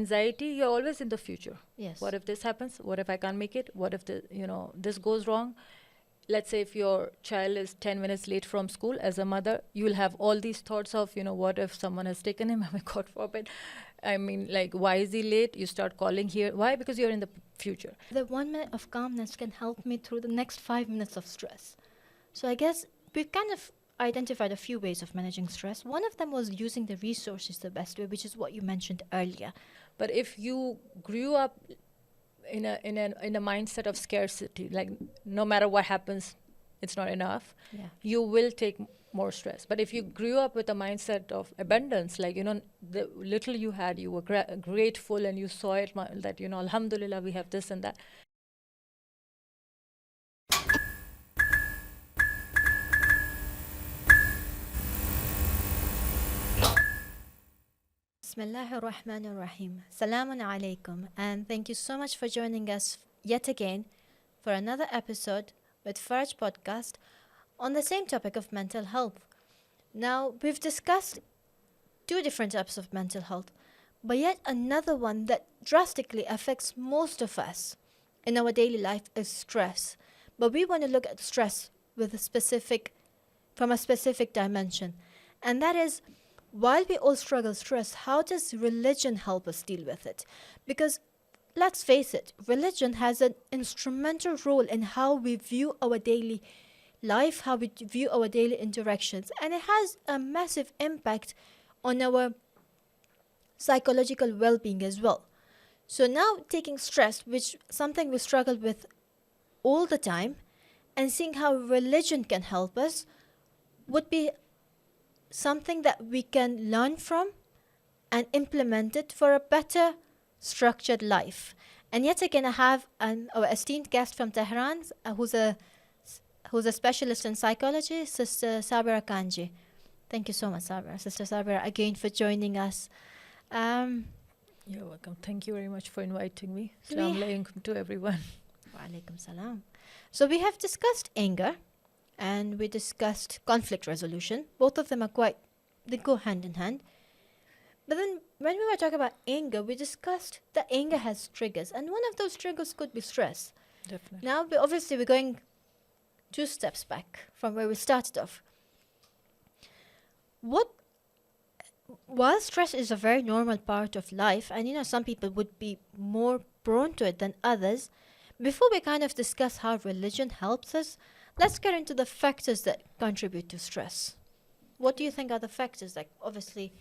Anxiety, you're always in the future. Yes. What if this happens? What if I can't make it? What if this goes wrong? Let's say if your child is 10 minutes late from school, as a mother, you'll have all these thoughts of, what if someone has taken him? God forbid. I mean, like, why is he late? You start calling here. Why? Because you're in the future. The 1 minute of calmness can help me through the next 5 minutes of stress. So I guess we've kind of identified a few ways of managing stress. One of them was using the resources the best way, which is what you mentioned earlier. But if you grew up in a mindset of scarcity, like no matter what happens, it's not enough, you will take more stress. But if you grew up with a mindset of abundance, like, the little you had, you were grateful, and you saw it that, alhamdulillah, we have this and that. Bismillahir Rahmanir Rahim. Salamun alaikum, and thank you so much for joining us yet again for another episode with Faraj podcast on the same topic of mental health. Now, we've discussed 2 different types of mental health, but yet another one that drastically affects most of us in our daily life is stress. But we want to look at stress from a specific dimension, and that is, while we all struggle stress, how does religion help us deal with it? Because let's face it, religion has an instrumental role in how we view our daily life, how we view our daily interactions, and it has a massive impact on our psychological well-being as well. So now taking stress, which something we struggle with all the time, and seeing how religion can help us would be something that we can learn from and implement it for a better structured life. And yet again, I have our esteemed guest from Tehran, who's a specialist in psychology, Sister Sabira Kanji. Thank you so much, Sister Sabira, again for joining us. You're welcome. Thank you very much for inviting me. Assalamu alaikum to everyone. Wa alaikum salam. So we have discussed anger, and we discussed conflict resolution. Both of them they go hand in hand. But then when we were talking about anger, we discussed that anger has triggers, and one of those triggers could be stress. Definitely. Now, we're going 2 steps back from where we started off. While stress is a very normal part of life, and some people would be more prone to it than others, before we kind of discuss how religion helps us, let's get into the factors that contribute to stress. What do you think are the factors, like obviously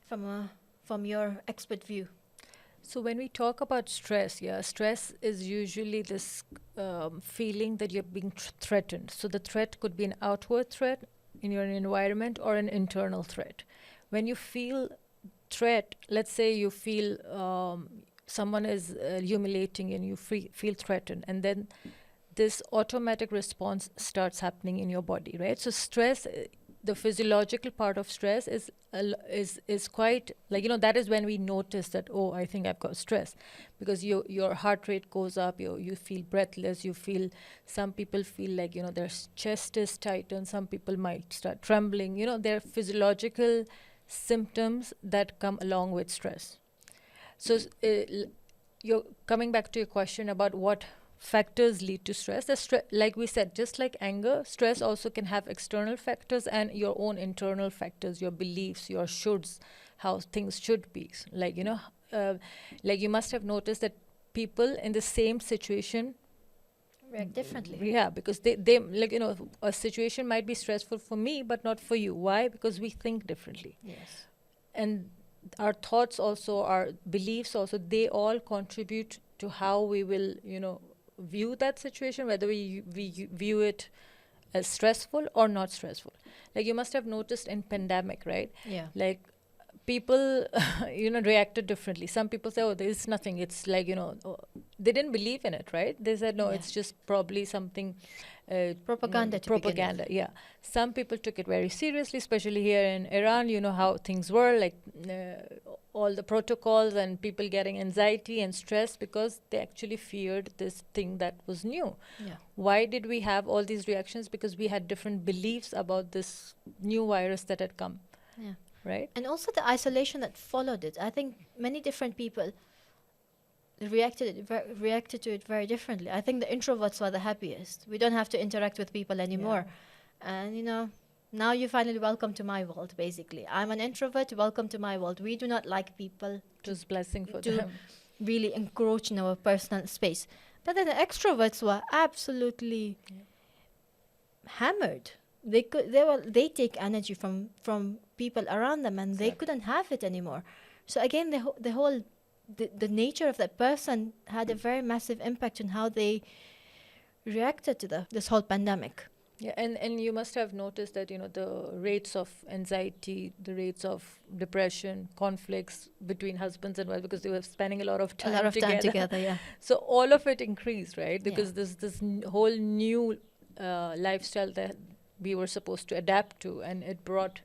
from your expert view? So when we talk about stress, stress is usually this feeling that you're being threatened. So the threat could be an outward threat in your environment or an internal threat. When you feel threat, let's say you feel someone is humiliating and you feel threatened, and then this automatic response starts happening in your body, right? So stress, the physiological part of stress is quite like, that is when we notice that, oh, I think I've got stress, because your heart rate goes up, you feel breathless, some people feel like, their chest is tightened, some people might start trembling, there are physiological symptoms that come along with stress. So you're coming back to your question about what factors lead to stress. Like we said, just like anger, stress also can have external factors and your own internal factors, your beliefs, your shoulds, how things should be. Like, like you must have noticed that people in the same situation react differently. Yeah, because they like, a situation might be stressful for me, but not for you. Why? Because we think differently. Yes. And our thoughts also, our beliefs also, they all contribute to how we will, view that situation, whether we view it as stressful or not stressful. Like you must have noticed in pandemic, right? Yeah. Like people, reacted differently. Some people say, oh, there's nothing. It's like, they didn't believe in it, right? They said, no, it's just probably something propaganda. Propaganda, yeah. Some people took it very seriously, especially here in Iran. You know how things were, like all the protocols and people getting anxiety and stress because they actually feared this thing that was new. Yeah. Why did we have all these reactions? Because we had different beliefs about this new virus that had come. Yeah. right? And also the isolation that followed it. I think many different people reacted to it very differently. I think the introverts were the happiest. We don't have to interact with people anymore. And now you're finally welcome to my world, basically. I'm an introvert, welcome to my world. We do not like people It was blessing for to them. really encroach in our personal space. But then the extroverts were absolutely hammered. They take energy from people around them, and they couldn't have it anymore. So again, the nature of that person had a very massive impact on how they reacted to this whole pandemic. Yeah, and you must have noticed that, the rates of anxiety, the rates of depression, conflicts between husbands and wives, because they were spending a lot of time Together, yeah. So all of it increased, right? Because Yeah. this whole new lifestyle that we were supposed to adapt to, and it brought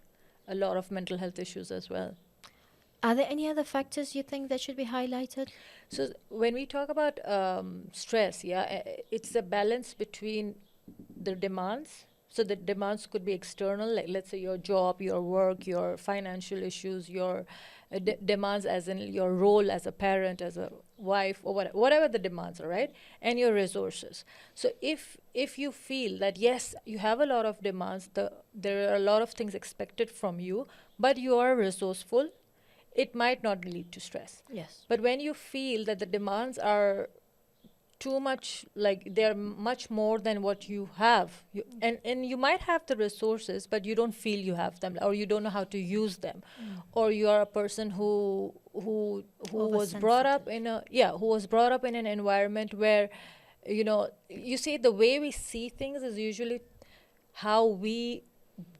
a lot of mental health issues as well. Are there any other factors you think that should be highlighted? So when we talk about stress, it's a balance between the demands. So the demands could be external, like let's say your job, your work, your financial issues, your demands as in your role as a parent, as a wife, or whatever the demands are, right? And your resources. So if you feel that yes, you have a lot of demands, there are a lot of things expected from you, but you are resourceful, it might not lead to stress. Yes. But when you feel that the demands are too much, like they're much more than what you have, and you might have the resources, but you don't feel you have them, or you don't know how to use them, or you are a person who was brought up in an environment where, you see, the way we see things is usually how we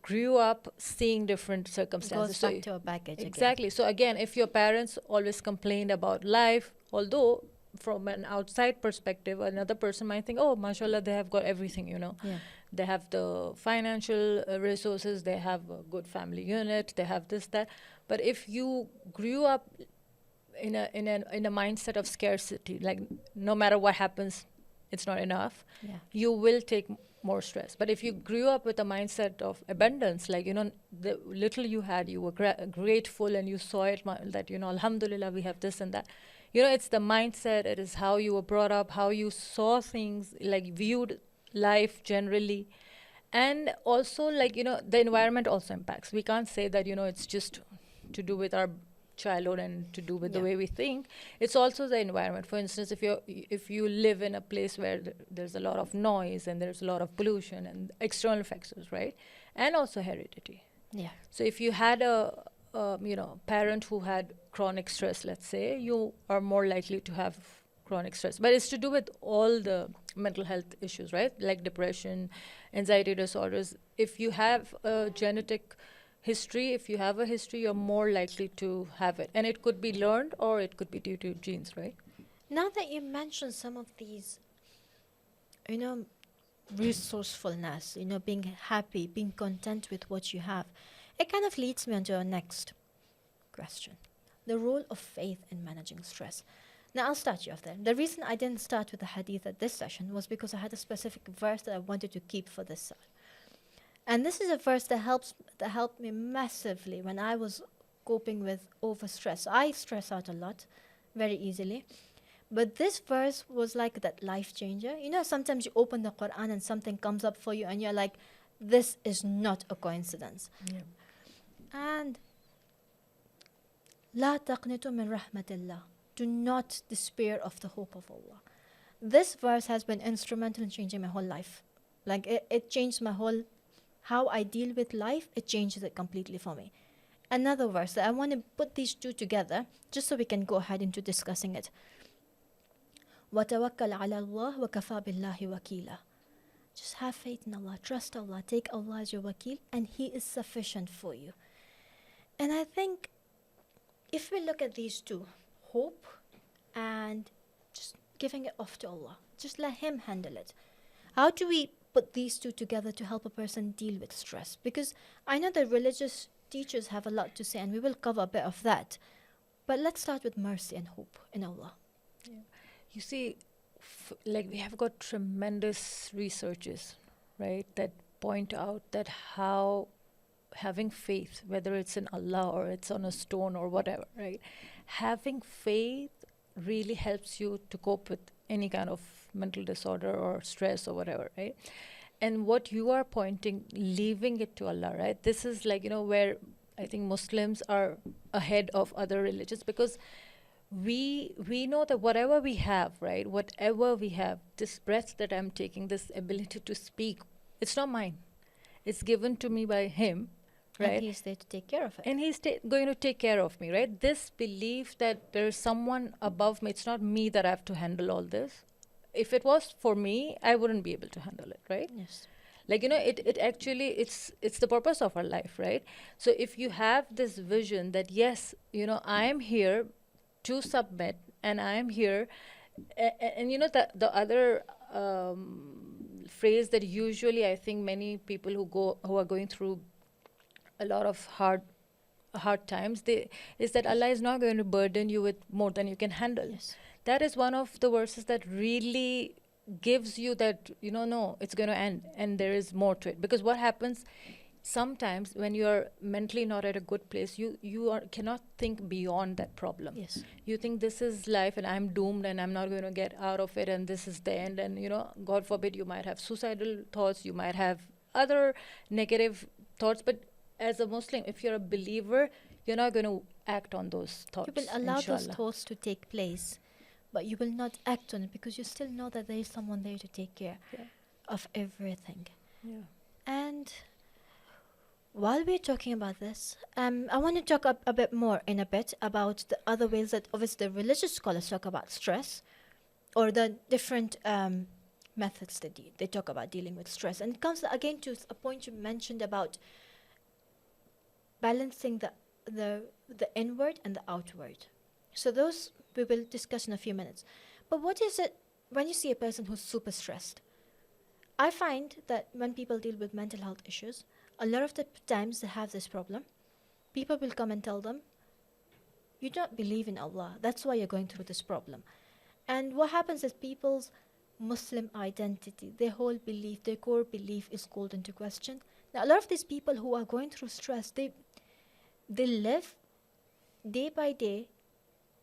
grew up seeing different circumstances. Goes back to a baggage exactly. So again, if your parents always complained about life, although from an outside perspective, another person might think, oh, mashallah, they have got everything, Yeah. They have the financial resources, they have a good family unit, they have this, that. But if you grew up in a mindset of scarcity, like no matter what happens, it's not enough, Yeah. you will take more stress. But if you grew up with a mindset of abundance, like, the little you had, you were grateful, and you saw it, that, alhamdulillah, we have this and that. It's the mindset, it is how you were brought up, how you saw things, like viewed life generally. And also, like, the environment also impacts. We can't say that, it's just to do with our childhood and to do with the way we think. It's also the environment. For instance, if you live in a place where there's a lot of noise and there's a lot of pollution and external factors, right? And also heredity. Yeah. So if you had a parent who had chronic stress, let's say, you are more likely to have chronic stress. But it's to do with all the mental health issues, right? Like depression, anxiety disorders. If you have a genetic history, if you have a history, you're more likely to have it. And it could be learned, or it could be due to genes, right? Now that you mentioned some of these, resourcefulness, being happy, being content with what you have, it kind of leads me on to our next question. The role of faith in managing stress. Now, I'll start you off there. The reason I didn't start with the hadith at this session was because I had a specific verse that I wanted to keep for this session. And this is a verse that helped me massively when I was coping with overstress. I stress out a lot, very easily. But this verse was like that life changer. Sometimes you open the Quran and something comes up for you and you're like, this is not a coincidence. Yeah. And لا تقنطوا من رحمة الله. Do not despair of the hope of Allah. This verse has been instrumental in changing my whole life. Like it changed how I deal with life. It changes it completely for me. Another verse that I want to put these two together just so we can go ahead into discussing it. وَتَوَكَّلْ عَلَى اللَّهِ وَكَفَى بِاللَّهِ وَكِيلًا. Just have faith in Allah, trust Allah, take Allah as your wakil, and He is sufficient for you. And I think if we look at these two, hope and just giving it off to Allah, just let Him handle it. How do we put these two together to help a person deal with stress? Because I know the religious teachers have a lot to say, and we will cover a bit of that. But let's start with mercy and hope in Allah. Yeah. You see, like we have got tremendous researches, right, that point out that how having faith, whether it's in Allah or it's on a stone or whatever, right? Having faith really helps you to cope with any kind of mental disorder or stress or whatever, right? And what you are pointing, leaving it to Allah, right? This is like, where I think Muslims are ahead of other religions, because we know that whatever we have, right? Whatever we have, this breath that I'm taking, this ability to speak, it's not mine. It's given to me by Him, right? And He's there to take care of it. And He's going to take care of me, right? This belief that there's someone above me, it's not me that I have to handle all this. If it was for me, I wouldn't be able to handle it, right? Yes. Like, it actually, it's the purpose of our life, right? So if you have this vision that, yes, I am here to submit, and I am here, and the other phrase that usually I think many people who are going through a lot of hard times, is that Allah is not going to burden you with more than you can handle. Yes. That is one of the verses that really gives you that, no, it's going to end and there is more to it. Because what happens sometimes when you're mentally not at a good place, you cannot think beyond that problem. Yes. You think this is life and I'm doomed and I'm not going to get out of it and this is the end. And, God forbid, you might have suicidal thoughts, you might have other negative thoughts. But as a Muslim, if you're a believer, you're not going to act on those thoughts. You will allow inshallah. those thoughts to take place, but you will not act on it because you still know that there is someone there to take care of everything. Yeah. And while we're talking about this, I want to talk a bit more in a bit about the other ways that obviously the religious scholars talk about stress, or the different methods that they talk about dealing with stress. And it comes again to a point you mentioned about balancing the inward and the outward. So those we will discuss in a few minutes. But what is it when you see a person who's super stressed? I find that when people deal with mental health issues, a lot of the times they have this problem. People will come and tell them, you don't believe in Allah, that's why you're going through this problem. And what happens is people's Muslim identity, their whole belief, their core belief is called into question. Now, a lot of these people who are going through stress, they live day by day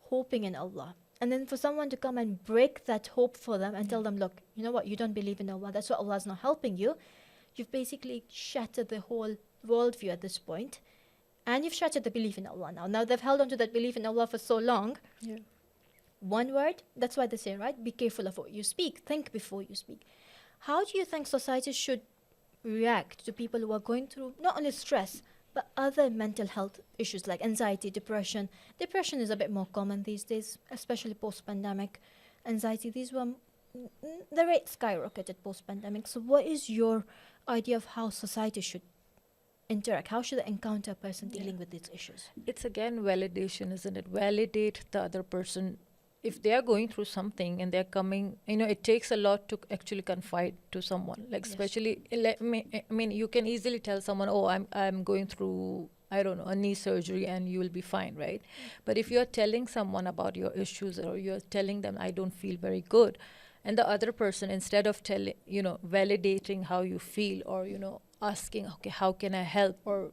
hoping in Allah. And then for someone to come and break that hope for them and tell them, look, you know what, you don't believe in Allah, that's why Allah is not helping you. You've basically shattered the whole worldview at this point. And you've shattered the belief in Allah now. Now they've held on to that belief in Allah for so long. Yeah. One word, that's why they say, right? Be careful of what you speak. Think before you speak. How do you think society should react to people who are going through not only stress, but other mental health issues like anxiety, depression? Depression is a bit more common these days, especially post-pandemic. Anxiety, the rate skyrocketed post-pandemic. So what is your idea of how society should interact? How should they encounter a person dealing with these issues? It's again validation, isn't it? Validate the other person. If they are going through something and they're coming, it takes a lot to actually confide to someone. Like, especially, you can easily tell someone, oh, I'm going through, I don't know, a knee surgery, and you will be fine, right? But if you're telling someone about your issues, or you're telling them, I don't feel very good, and the other person, instead of telling, validating how you feel, or, asking, okay, how can I help? Or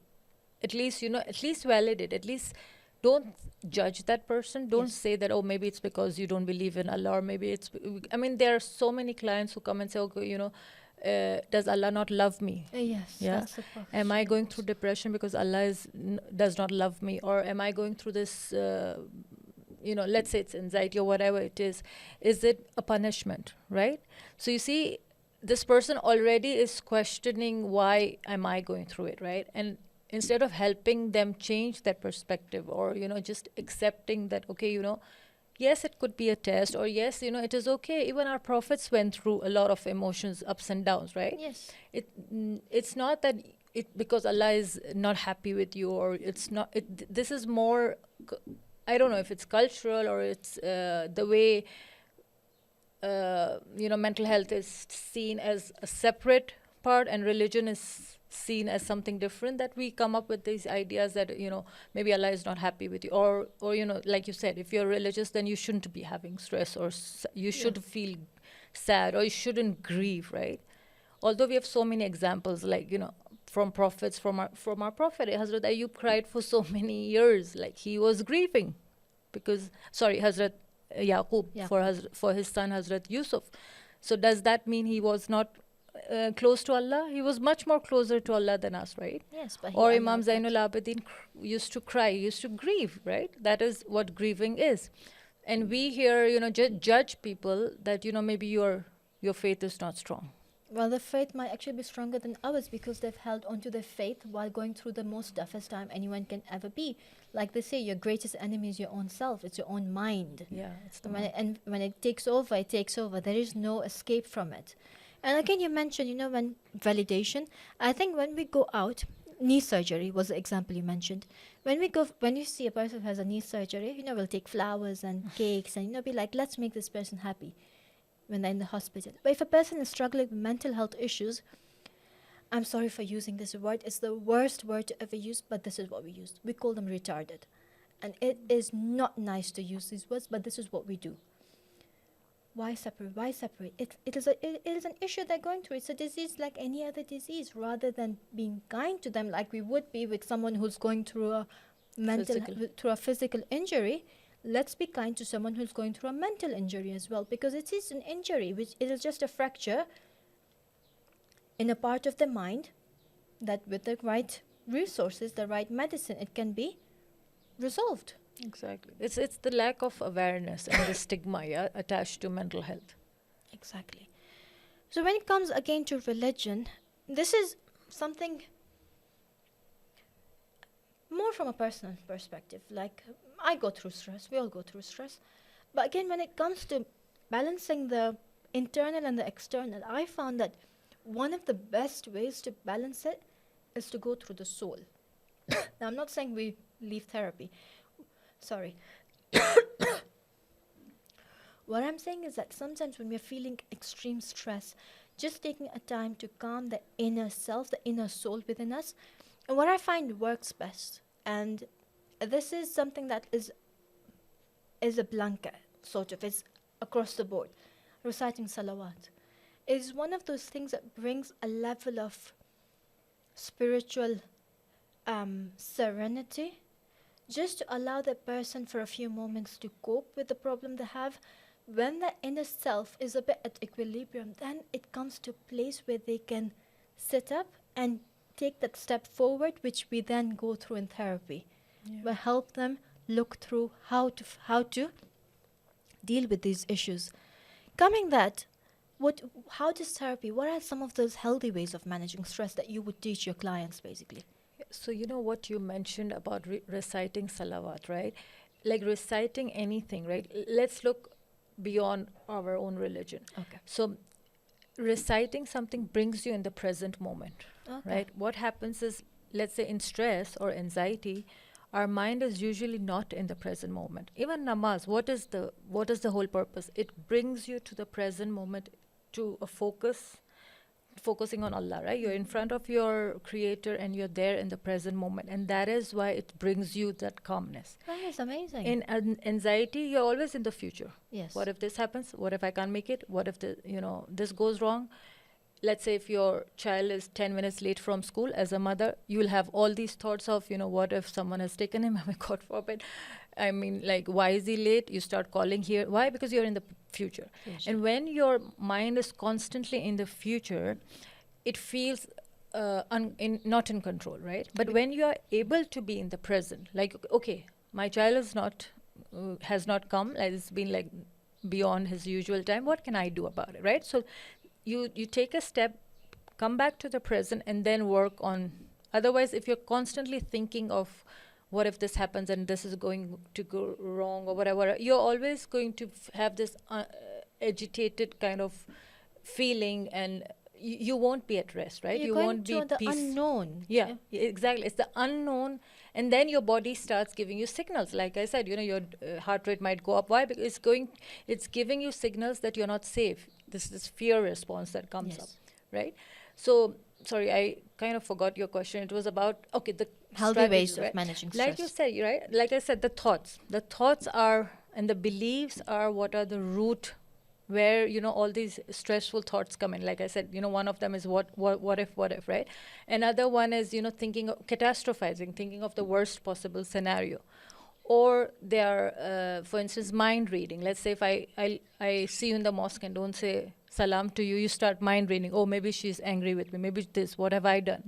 at least validate, at least don't judge that person. Don't say that, oh, maybe it's because you don't believe in Allah, or maybe it's, there are so many clients who come and say, okay, does Allah not love me? Yes, Yeah. that's the question. Am I going through depression because Allah does not love me? Or am I going through this, let's say it's anxiety or whatever it is it a punishment, right? So you see, this person already is questioning, why am I going through it, right? And instead of helping them change that perspective, or, just accepting that, okay, yes, it could be a test, or yes, it is okay. Even our prophets went through a lot of emotions, ups and downs, right? Yes. It's not that because Allah is not happy with you, or it's not, this is more, I don't know if it's cultural, or it's the way, mental health is seen as a separate part, and religion is seen as something different, that we come up with these ideas that, maybe Allah is not happy with you, or like you said, if you're religious, then you shouldn't be having stress, or you should feel sad, or you shouldn't grieve, right? Although we have so many examples, like, from prophets, from our prophet. Hazrat Ayub cried for so many years, like he was grieving because, sorry, Hazrat Yaqub for his son Hazrat Yusuf. So does that mean he was not close to Allah? He was much more closer to Allah than us, right? Yes, but or Imam Zainul Abidin used to cry, used to grieve, right? That is what grieving is. And we here, judge people that, maybe your faith is not strong. Well, the faith might actually be stronger than ours because they've held onto their faith while going through the most toughest time anyone can ever be. Like they say, your greatest enemy is your own self. It's your own mind. Yeah, it's the mind. mind. And when it takes over, it takes over. There is no escape from it. And again, you mentioned, when validation. I think when we go out, knee surgery was the example you mentioned. When you see a person who has a knee surgery, we'll take flowers and cakes and, be like, let's make this person happy when they're in the hospital. But if a person is struggling with mental health issues, I'm sorry for using this word. It's the worst word to ever use, but this is what we use. We call them retarded. And it is not nice to use these words, but this is what we do. Why separate? Why separate? It is an issue they're going through. It's a disease like any other disease. Rather than being kind to them like we would be with someone who's going through a physical injury, let's be kind to someone who's going through a mental injury as well, because it is an injury, which it is just a fracture in a part of the mind that with the right resources, the right medicine, it can be resolved. Exactly. It's the lack of awareness and the stigma attached to mental health. Exactly. So when it comes again to religion, this is something more from a personal perspective. Like, I go through stress, we all go through stress. But again, when it comes to balancing the internal and the external, I found that one of the best ways to balance it is to go through the soul. Now, I'm not saying we leave therapy. Sorry. What I'm saying is that sometimes when we're feeling extreme stress, just taking a time to calm the inner self, the inner soul within us, and what I find works best, and this is something that is a blanket, sort of, it's across the board. Reciting salawat is one of those things that brings a level of spiritual serenity, just to allow the person for a few moments to cope with the problem they have. When the inner self is a bit at equilibrium, then it comes to a place where they can sit up and take that step forward, which we then go through in therapy. We help them look through how to deal with these issues. Coming that, how does therapy, what are some of those healthy ways of managing stress that you would teach your clients basically? So what you mentioned about reciting salawat, right? Like reciting anything, right? Let's look beyond our own religion. Okay. So reciting something brings you in the present moment, right? What happens is, let's say in stress or anxiety, our mind is usually not in the present moment. Even namaz, what is the whole purpose? It brings you to the present moment, to a focusing on Allah, right? You're in front of your creator and you're there in the present moment, and that is why it brings you that calmness. That is amazing. In anxiety, you're always in the future. Yes. What if this happens? What if I can't make it? What if this goes wrong? Let's say if your child is 10 minutes late from school, as a mother, you'll have all these thoughts of, what if someone has taken him? God forbid. I mean, like, why is he late? You start calling here. Why? Because you're in the future. And when your mind is constantly in the future, it feels not in control, right? But when you are able to be in the present, like, okay, my child has not come, it's been like beyond his usual time. What can I do about it, right? So you take a step, come back to the present, and then work on. Otherwise, if you're constantly thinking of what if this happens and this is going to go wrong or whatever, you're always going to have this agitated kind of feeling, and you won't be at rest, right? You won't be the unknown. Yeah, exactly. It's the unknown, and then your body starts giving you signals. Like I said, your heart rate might go up. Why? Because it's giving you signals that you're not safe. This is fear response that comes up, right? So, sorry, I kind of forgot your question. It was about, the healthy ways of managing stress. Like you said, like I said, the thoughts are, and the beliefs are what are the root where, all these stressful thoughts come in. Like I said, one of them is what if, right? Another one is, thinking of catastrophizing, thinking of the worst possible scenario. Or they are, for instance, mind reading. Let's say if I see you in the mosque and don't say salam to you, you start mind reading. Oh, maybe she's angry with me. Maybe this, what have I done?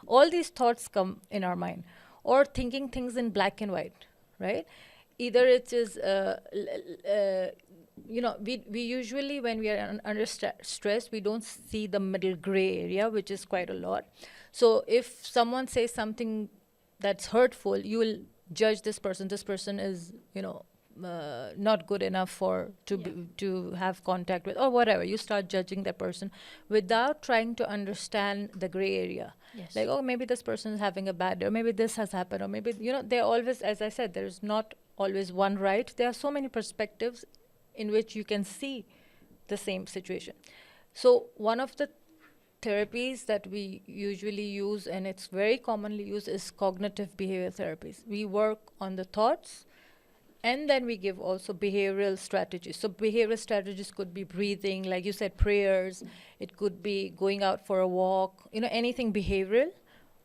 All these thoughts come in our mind. Or thinking things in black and white, right? Either it is, we usually, when we are under stress, we don't see the middle gray area, which is quite a lot. So if someone says something that's hurtful, you will judge this person. This person is, not good enough to have contact with, or whatever. You start judging that person without trying to understand the gray area. Yes. Like, oh, maybe this person is having a bad day, or maybe this has happened, or maybe, they're always, as I said, there's not always one right. There are so many perspectives in which you can see the same situation. So one of the therapies that we usually use, and it's very commonly used, is cognitive behavior therapies. We work on the thoughts, and then we give also behavioral strategies. So behavioral strategies could be breathing, like you said, prayers. It could be going out for a walk, anything behavioral.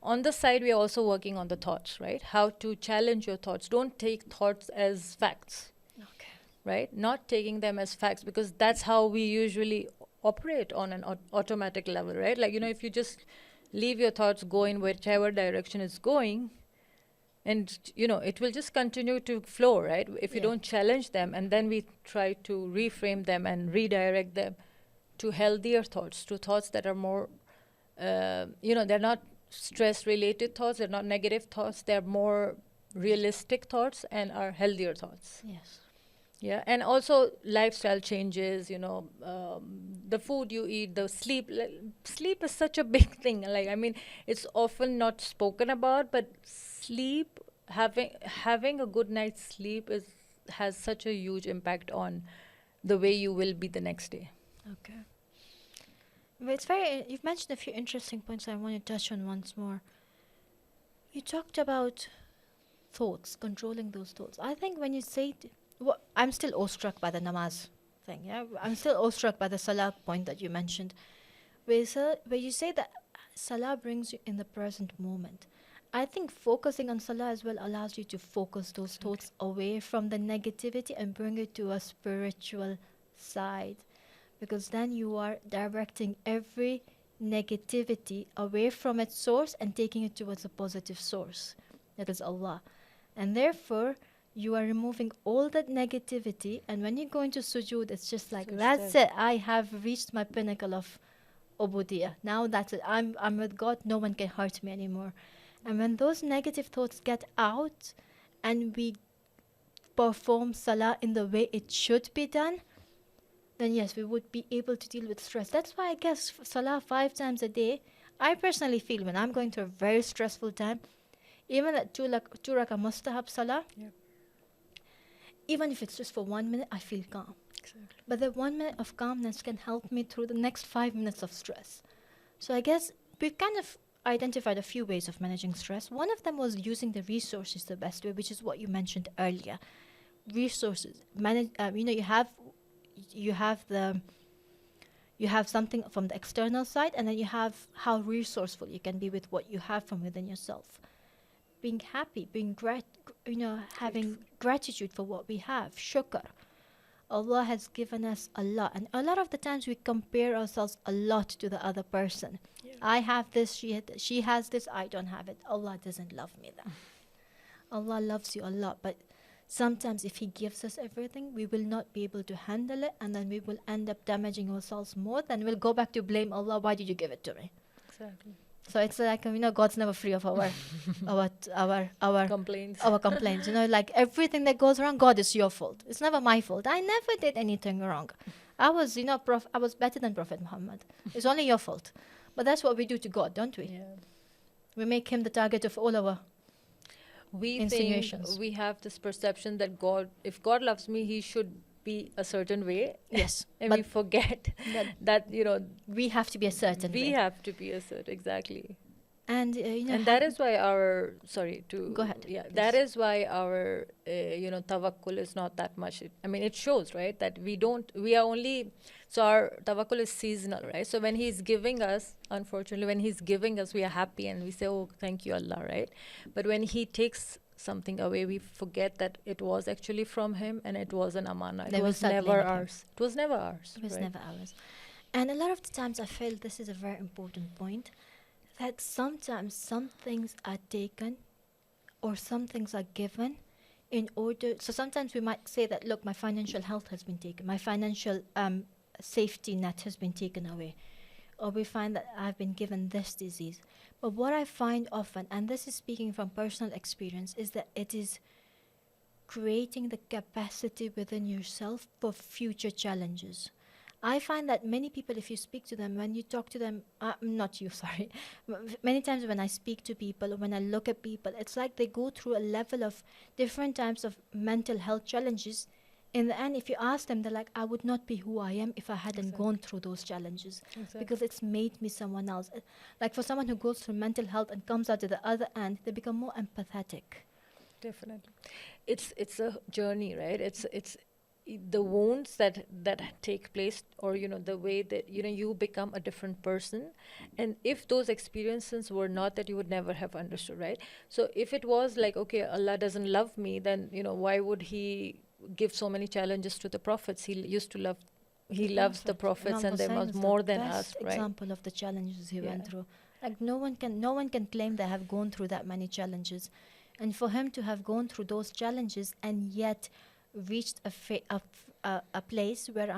On the side, we are also working on the thoughts, right? How to challenge your thoughts. Don't take thoughts as facts. Okay. Right? Not taking them as facts, because that's how we usually operate on an automatic level, right? Like, if you just leave your thoughts go in whichever direction it's going, and, it will just continue to flow, right? If you don't challenge them, and then we try to reframe them and redirect them to healthier thoughts, to thoughts that are more, they're not stress-related thoughts, they're not negative thoughts, they're more realistic thoughts and are healthier thoughts. Yes. Yeah, and also lifestyle changes, the food you eat, the sleep. Sleep is such a big thing. Like, I mean, it's often not spoken about, but sleep, having a good night's sleep has such a huge impact on the way you will be the next day. Okay. But you've mentioned a few interesting points I want to touch on once more. You talked about thoughts, controlling those thoughts. I think when you say, I'm still awestruck by the namaz thing, yeah? I'm still awestruck by the salah point that you mentioned, where you say that salah brings you in the present moment. I think focusing on salah as well allows you to focus those thoughts away from the negativity and bring it to a spiritual side. Because then you are directing every negativity away from its source and taking it towards a positive source, that is Allah. And therefore, you are removing all that negativity, and when you go into sujood, it's just like, that's it, I have reached my pinnacle of ubudiyah. Now that's it, I'm with God, no one can hurt me anymore. And when those negative thoughts get out, and we perform salah in the way it should be done, then yes, we would be able to deal with stress. That's why I guess salah 5 times a day, I personally feel when I'm going through a very stressful time, even at 2 rakah mustahab salah, even if it's just for 1 minute, I feel calm. Exactly. But the 1 minute of calmness can help me through the next 5 minutes of stress. So I guess we've kind of identified a few ways of managing stress. One of them was using the resources the best way, which is what you mentioned earlier. Resources. You have something from the external side, and then you have how resourceful you can be with what you have from within yourself. Being happy, having gratitude for what we have. Shukr. Allah has given us a lot, and a lot of the times we compare ourselves a lot to the other person. I have this, she has this, I don't have it. Allah doesn't love me that. Allah loves you a lot, but sometimes if He gives us everything, we will not be able to handle it, and then we will end up damaging ourselves more. Then we'll go back to blame Allah. Why did you give it to me? Exactly. So it's like, God's never free of our complaints. Our complaints. Like everything that goes wrong, God, is your fault. It's never my fault. I never did anything wrong. I was, I was better than Prophet Muhammad. It's only your fault. But that's what we do to God, don't we? Yeah. We make Him the target of all our we insinuations. Think we have this perception that if God loves me, He should be a certain way. Yes. And we forget that we have to be a certain way. We have to be a certain, exactly. And And that is why our, sorry to, Go ahead, yeah, please. that is why our, tawakkul is not that much. I mean, it shows, right, that we are only, so our tawakkul is seasonal, right? So when he's giving us, unfortunately, when he's giving us, we are happy and we say, oh, thank you, Allah, right? But when he takes something away, we forget that it was actually from him and it was an amana. It Then we was start never blaming him. ours. It was never ours. It was right? never ours. And a lot of the times I feel this is a very important point, that sometimes some things are taken or some things are given in order. So sometimes we might say that, look, my financial health has been taken, my financial safety net has been taken away, or we find that I've been given this disease. But what I find often, and this is speaking from personal experience, is that it is creating the capacity within yourself for future challenges. I find that many people, if you speak to them, when you talk to them, not you, sorry, many times when I speak to people, or when I look at people, it's like they go through a level of different types of mental health challenges. In the end, if you ask them, they're like, I would not be who I am if I hadn't gone through those challenges, because it's made me someone else. Like for someone who goes through mental health and comes out to the other end, they become more empathetic. Definitely. It's a journey, right? It's the wounds that take place, or the way that you become a different person. And if those experiences were not, that you would never have understood, right? So if it was like, okay, Allah doesn't love me, then why would he give so many challenges to the prophets? He used to love, he loves the prophets, and there was more than us, right? Example of the challenges he went through. Like no one can claim they have gone through that many challenges. And for him to have gone through those challenges and yet reached a place where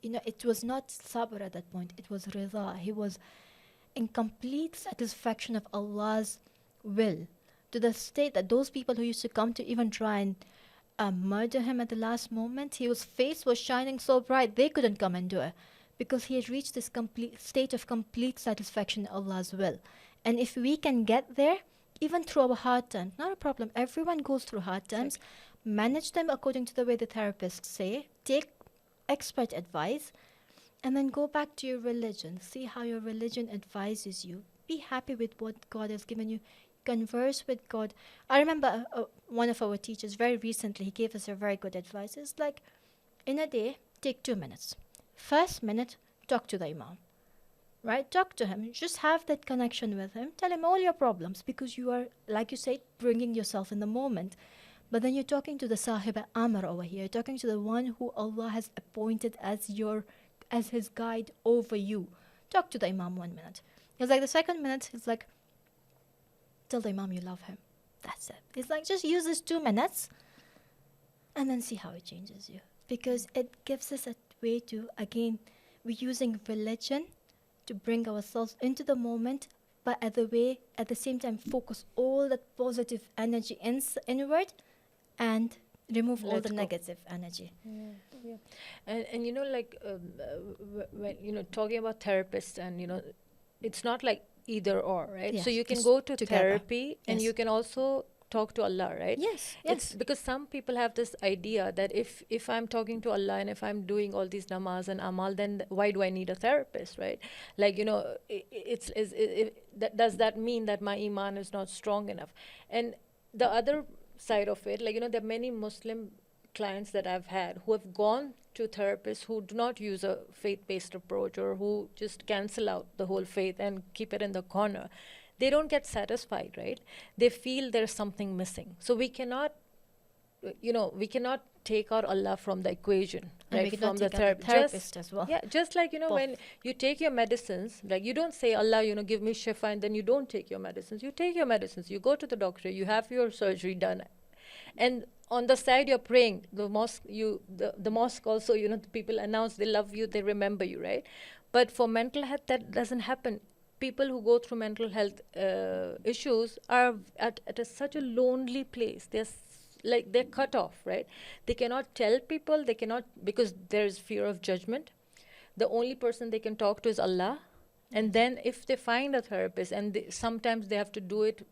it was not sabr at that point, it was rida. He was in complete satisfaction of Allah's will, to the state that those people who used to come to even try and murder him at the last moment, his face was shining so bright they couldn't come and do it, because he had reached this complete state of complete satisfaction in Allah's will. And if we can get there, even through our hard times, not a problem. Everyone goes through hard times. Manage them according to the way the therapists say. Take expert advice, and then go back to your religion. See how your religion advises you. Be happy with what God has given you. Converse with God. I remember one of our teachers very recently, he gave us a very good advice. It's like, in a day, take 2 minutes. First minute, talk to the Imam. Right? Talk to him. Just have that connection with him. Tell him all your problems, because you are, like you said, bringing yourself in the moment. But then you're talking to the Sahib Amr over here. You're talking to the one who Allah has appointed as his guide over you. Talk to the Imam 1 minute. It's like the second minute, it's like, tell the Imam you love him. That's it. It's like, just use this 2 minutes and then see how it changes you. Because it gives us a way to, again, we're using religion to bring ourselves into the moment, but at the same time focus all that positive energy inward and remove all the negative energy. Yeah. And like when talking about therapists, and it's not like either or, right? Yes, so you can go to together. therapy, and you can also talk to Allah, right? Yes. It's because some people have this idea that if I'm talking to Allah and if I'm doing all these namaz and amal, then why do I need a therapist, right? Like, does that mean that my iman is not strong enough? And the other side of it, like, there are many Muslim clients that I've had who have gone to therapists who do not use a faith-based approach, or who just cancel out the whole faith and keep it in the corner. They don't get satisfied, right? They feel there's something missing. So we cannot take out Allah from the equation, and right? From the therapist as well. Yeah, just like, when you take your medicines, like, you don't say, Allah, give me shifa, and then you don't take your medicines. You take your medicines, you go to the doctor, you have your surgery done. And on the side, you're praying. The mosque, the mosque also, the people announce they love you, they remember you, right? But for mental health, that doesn't happen. People who go through mental health issues are at such a lonely place. They're cut off, right? They cannot tell people, because there's fear of judgment. The only person they can talk to is Allah. And then if they find a therapist, and sometimes they have to do it,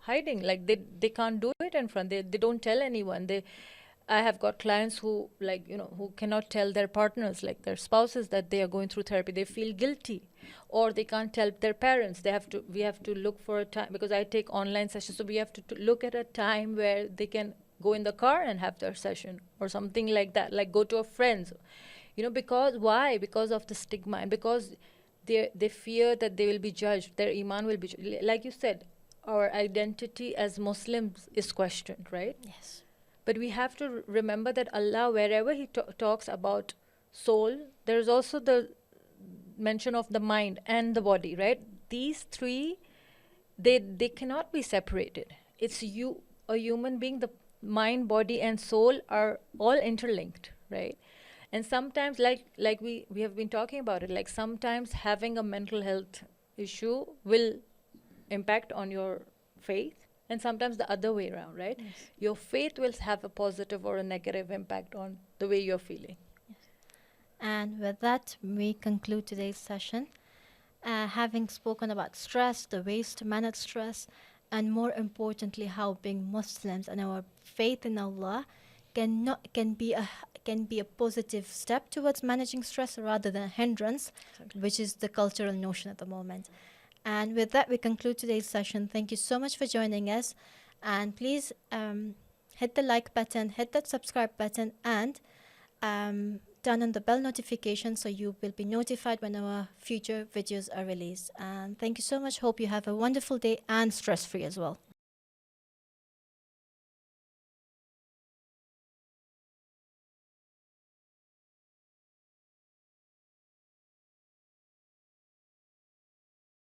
hiding, like they can't do it in front. They don't tell anyone. I have got clients who, like, who cannot tell their partners, like their spouses, that they are going through therapy. They feel guilty. or they can't tell their parents. We have to look for a time, because I take online sessions, so we have to look at a time where they can go in the car and have their session, or something like that, like go to a friend's. Because why? Because of the stigma, and because they fear that they will be judged, their iman will be like you said, our identity as Muslims is questioned, right? Yes. But we have to remember that Allah, wherever He talks about soul, there is also the mention of the mind and the body, right? These three, they cannot be separated. It's a human being, the mind, body, and soul are all interlinked, right? And sometimes, like we have been talking about it, like sometimes having a mental health issue will impact on your faith, and sometimes the other way around, right? Yes. Your faith will have a positive or a negative impact on the way you're feeling. And with that, we conclude today's session. Having spoken about stress, the ways to manage stress, and more importantly, how being Muslims and our faith in Allah can be a positive step towards managing stress rather than a hindrance, Exactly. which is the cultural notion at the moment. And with that, we conclude today's session. Thank you so much for joining us, and please hit the like button, hit that subscribe button, and turn on the bell notification so you will be notified when our future videos are released. And thank you so much. Hope you have a wonderful day and stress-free as well.